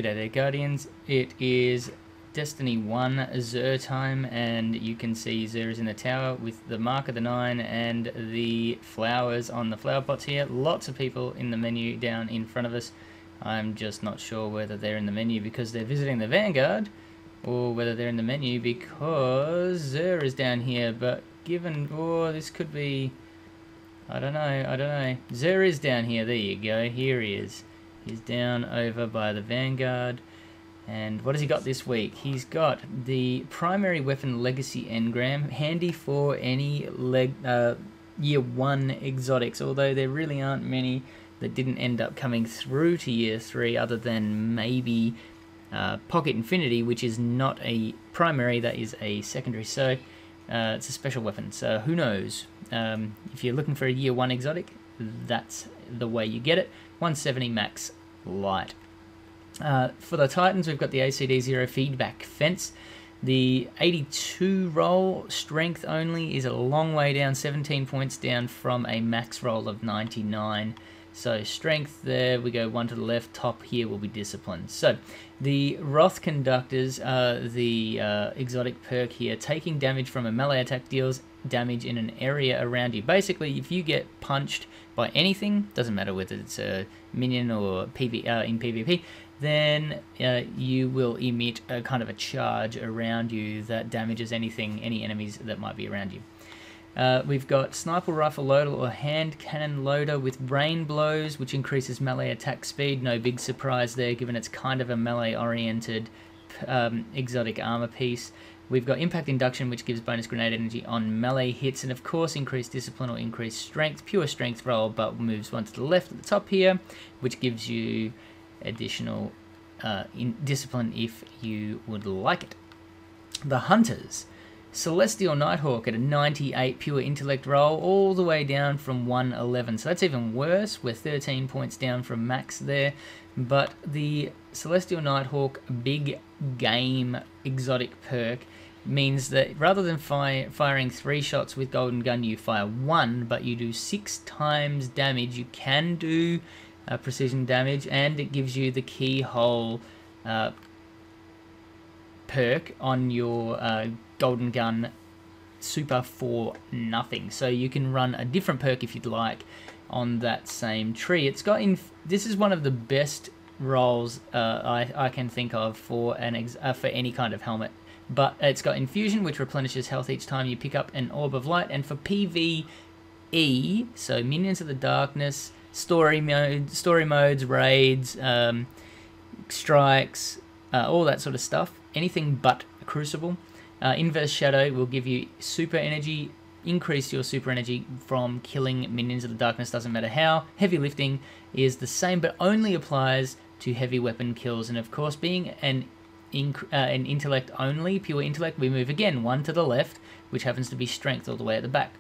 G'day there, Guardians. It is Destiny 1 Xur time, and you can see Xur is in the tower with the mark of the 9 and the flowers on the flower pots here. Lots of people in the menu down in front of us. I'm just not sure whether they're in the menu because they're visiting the Vanguard, or whether they're in the menu because Xur is down here. But given, this could be, I don't know. Xur is down here. There you go. Here he is. He's down over by the Vanguard. And what has he got this week? He's got the primary weapon legacy engram, handy for any year 1 exotics, although there really aren't many that didn't end up coming through to year 3 other than maybe Pocket Infinity, which is not a primary, that is a secondary. So it's a special weapon, so who knows. If you're looking for a year 1 exotic, that's the way you get it. 170 max light. For the Titans, we've got the ACD 0 feedback fence. The 82 roll strength only is a long way down, 17 points down from a max roll of 99. So strength there, we go 1 to the left, top here will be discipline. So the Wrath Conductors, the exotic perk here, taking damage from a melee attack deals damage in an area around you. Basically, if you get punched by anything, doesn't matter whether it's a minion or in PvP, then you will emit a kind of a charge around you that damages any enemies that might be around you. We've got Sniper Rifle Loader or Hand Cannon Loader with Brain Blows, which increases melee attack speed. No big surprise there, given it's kind of a melee-oriented exotic armor piece. We've got Impact Induction, which gives bonus grenade energy on melee hits, and of course increased discipline or increased strength. Pure strength roll, but moves 1 to the left at the top here, which gives you additional discipline if you would like it. The Hunters, Celestial Nighthawk at a 98 pure intellect roll, all the way down from 111. So that's even worse. We're 13 points down from max there. But the Celestial Nighthawk big game exotic perk means that rather than firing 3 shots with Golden Gun, you fire 1, but you do 6 times damage. You can do precision damage, and it gives you the keyhole perk on your Golden Gun super for nothing. So you can run a different perk if you'd like on that same tree. It's got this is one of the best rolls I can think of for for any kind of helmet. But it's got Infusion, which replenishes health each time you pick up an Orb of Light, and for PvE, so Minions of the Darkness, story modes, raids, strikes, all that sort of stuff. Anything but a Crucible. Inverse Shadow will give you super energy, increase your super energy from killing Minions of the Darkness, doesn't matter how. Heavy Lifting is the same, but only applies to heavy weapon kills. And of course, being an intellect only, pure intellect, we move again 1 to the left, which happens to be strength all the way at the back.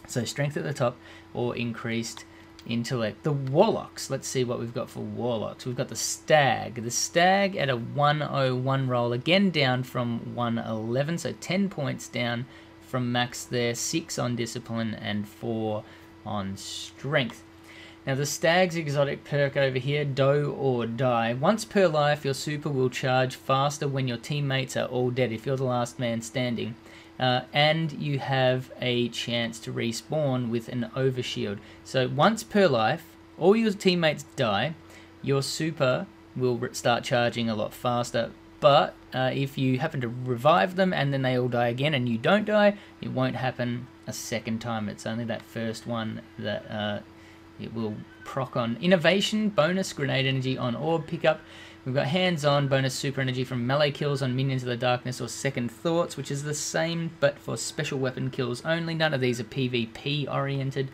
So strength at the top or increased intellect. The Warlocks, let's see what we've got for Warlocks. We've got the Stag. The Stag at a 101 roll, again down from 111, so 10 points down from max there, 6 on discipline and 4 on strength. Now the Stag's exotic perk over here, Do or Die. Once per life, your super will charge faster when your teammates are all dead, if you're the last man standing. And you have a chance to respawn with an overshield. So once per life, all your teammates die, your super will start charging a lot faster. But if you happen to revive them and then they all die again and you don't die, it won't happen a second time. It's only that first one that it will proc on. Innovation, bonus grenade energy on orb pickup. We've got hands-on, bonus super energy from melee kills on Minions of the Darkness or Second Thoughts, which is the same, but for special weapon kills only. None of these are PvP-oriented.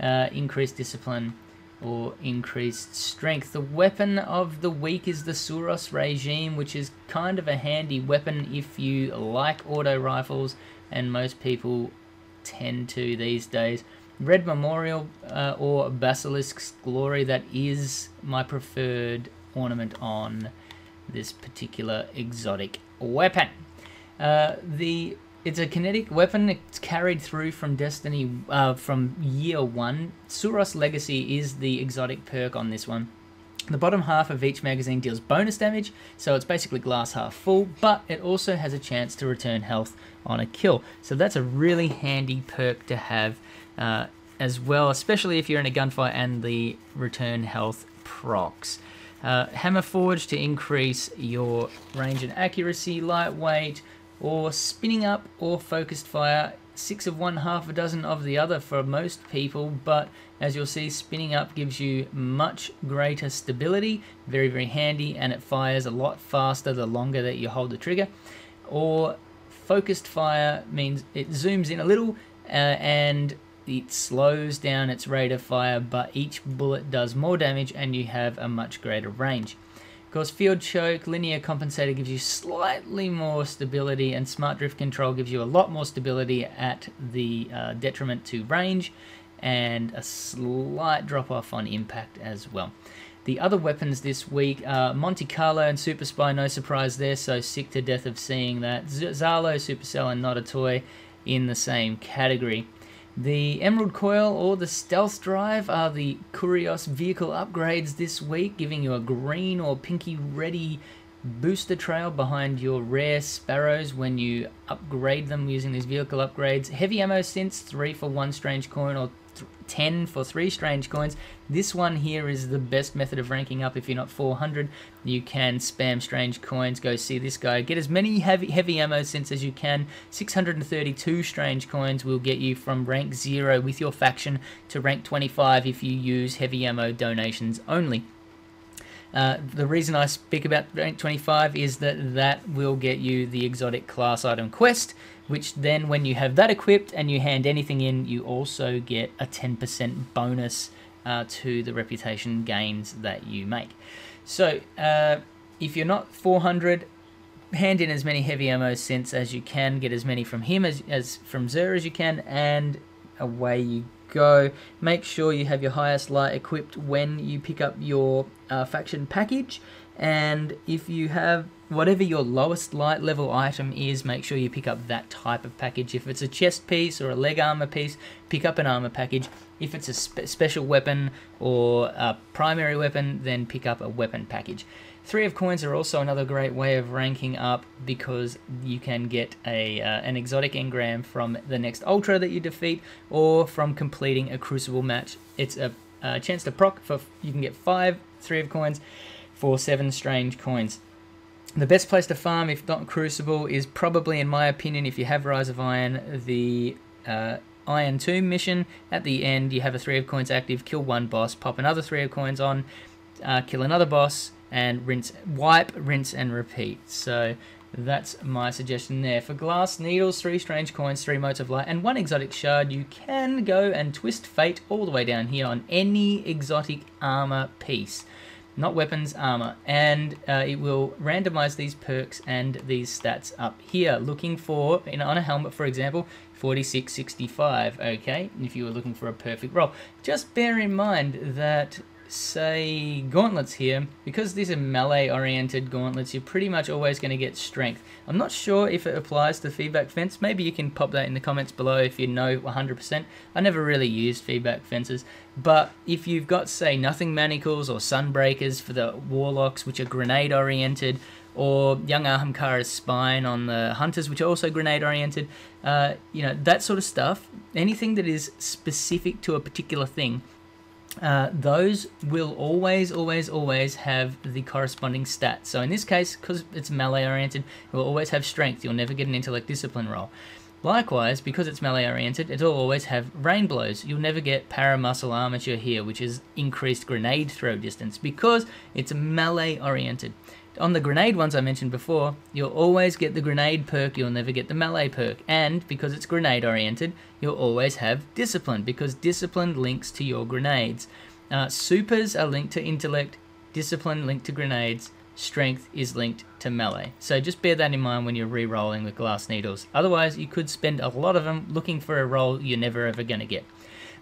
Increased discipline or increased strength. The weapon of the week is the Xur Regime, which is kind of a handy weapon if you like auto rifles, and most people tend to these days. Red Memorial or Basilisk's Glory, that is my preferred ornament on this particular exotic weapon. It's a kinetic weapon. It's carried through from Destiny from year 1. Xur Legacy is the exotic perk on this one. The bottom half of each magazine deals bonus damage, so it's basically glass half full, but it also has a chance to return health on a kill. So that's a really handy perk to have as well, especially if you're in a gunfight and the return health procs. Hammer Forge to increase your range and accuracy, lightweight, or spinning up, or focused fire. 6 of one, half a dozen of the other for most people, but as you'll see, spinning up gives you much greater stability, very, very handy, and it fires a lot faster the longer that you hold the trigger. Or focused fire means it zooms in a little and it slows down its rate of fire, but each bullet does more damage and you have a much greater range. Of course, Field Choke, Linear Compensator gives you slightly more stability, and Smart Drift Control gives you a lot more stability at the detriment to range, and a slight drop off on impact as well. The other weapons this week are Monte Carlo and Super Spy, no surprise there, so sick to death of seeing that. Zalo, Supercell, and Not a Toy in the same category. The Emerald Coil or the Stealth Drive are the Curios vehicle upgrades this week, giving you a green or pinky ready booster trail behind your rare Sparrows when you upgrade them using these vehicle upgrades. Heavy ammo since 3 for 1 strange coin, or 10 for 3 strange coins. This one here is the best method of ranking up. If you're not 400, you can spam strange coins. Go see this guy. Get as many heavy ammo since as you can. 632 strange coins will get you from rank 0 with your faction to rank 25 if you use heavy ammo donations only. The reason I speak about rank 25 is that will get you the exotic class item quest, which then when you have that equipped and you hand anything in, you also get a 10% bonus to the reputation gains that you make. So if you're not 400, hand in as many heavy ammo synths as you can, get as many from him as from Xur as you can, and away you go. Make sure you have your highest light equipped when you pick up your faction package, and if you have whatever your lowest light level item is, make sure you pick up that type of package. If it's a chest piece or a leg armor piece, pick up an armor package. If it's a special weapon or a primary weapon, then pick up a weapon package. 3 of coins are also another great way of ranking up, because you can get an exotic engram from the next ultra that you defeat, or from completing a crucible match. It's a chance to proc for, you can get 5 3 of coins for 7 strange coins. The best place to farm, if not Crucible, is probably, in my opinion, if you have Rise of Iron, the Iron Tomb mission. At the end, you have a 3 of coins active, kill 1 boss, pop another 3 of coins on, kill another boss, and wipe, rinse, and repeat. So that's my suggestion there. For Glass Needles, 3 strange coins, 3 motes of light, and 1 exotic shard, you can go and twist fate all the way down here on any exotic armor piece. Not weapons, armor, and it will randomize these perks and these stats up here. Looking for, on a helmet, for example, 4665, okay, if you were looking for a perfect roll. Just bear in mind that, say, gauntlets here, because these are melee-oriented gauntlets, you're pretty much always going to get strength. I'm not sure if it applies to feedback fence. Maybe you can pop that in the comments below if you know 100%. I never really used feedback fences, but if you've got, say, nothing manacles or sunbreakers for the warlocks, which are grenade-oriented, or young Ahamkara's spine on the hunters, which are also grenade-oriented, you know, that sort of stuff, anything that is specific to a particular thing, those will always have the corresponding stats. So in this case, because it's melee oriented, it will always have strength. You'll never get an intellect discipline roll. Likewise, because it's melee oriented, it'll always have rain blows. You'll never get paramuscle armature here, which is increased grenade throw distance, because it's melee oriented. On the grenade ones I mentioned before, you'll always get the grenade perk, you'll never get the melee perk. And because it's grenade oriented, you'll always have discipline, because discipline links to your grenades. Supers are linked to intellect, discipline linked to grenades, strength is linked to melee. So just bear that in mind when you're re-rolling with Glass Needles. Otherwise, you could spend a lot of them looking for a roll you're never ever going to get.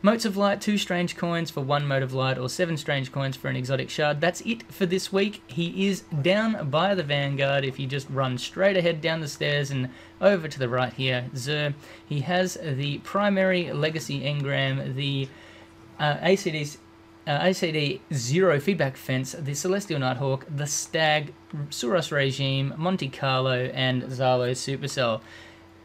Motes of Light, 2 strange coins for 1 mote of light, or 7 strange coins for an exotic shard. That's it for this week. He is down by the Vanguard. If you just run straight ahead down the stairs and over to the right here, Xur. He has the primary legacy engram, the ACDC ACD Zero Feedback Fence, the Celestial Nighthawk, the Stag, Suros Regime, Monte Carlo, and Zalo Supercell.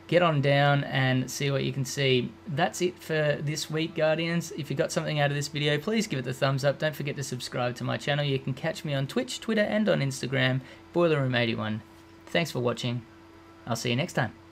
Get on down and see what you can see. That's it for this week, Guardians. If you got something out of this video, please give it the thumbs up. Don't forget to subscribe to my channel. You can catch me on Twitch, Twitter, and on Instagram, BoilerRoom81. Thanks for watching. I'll see you next time.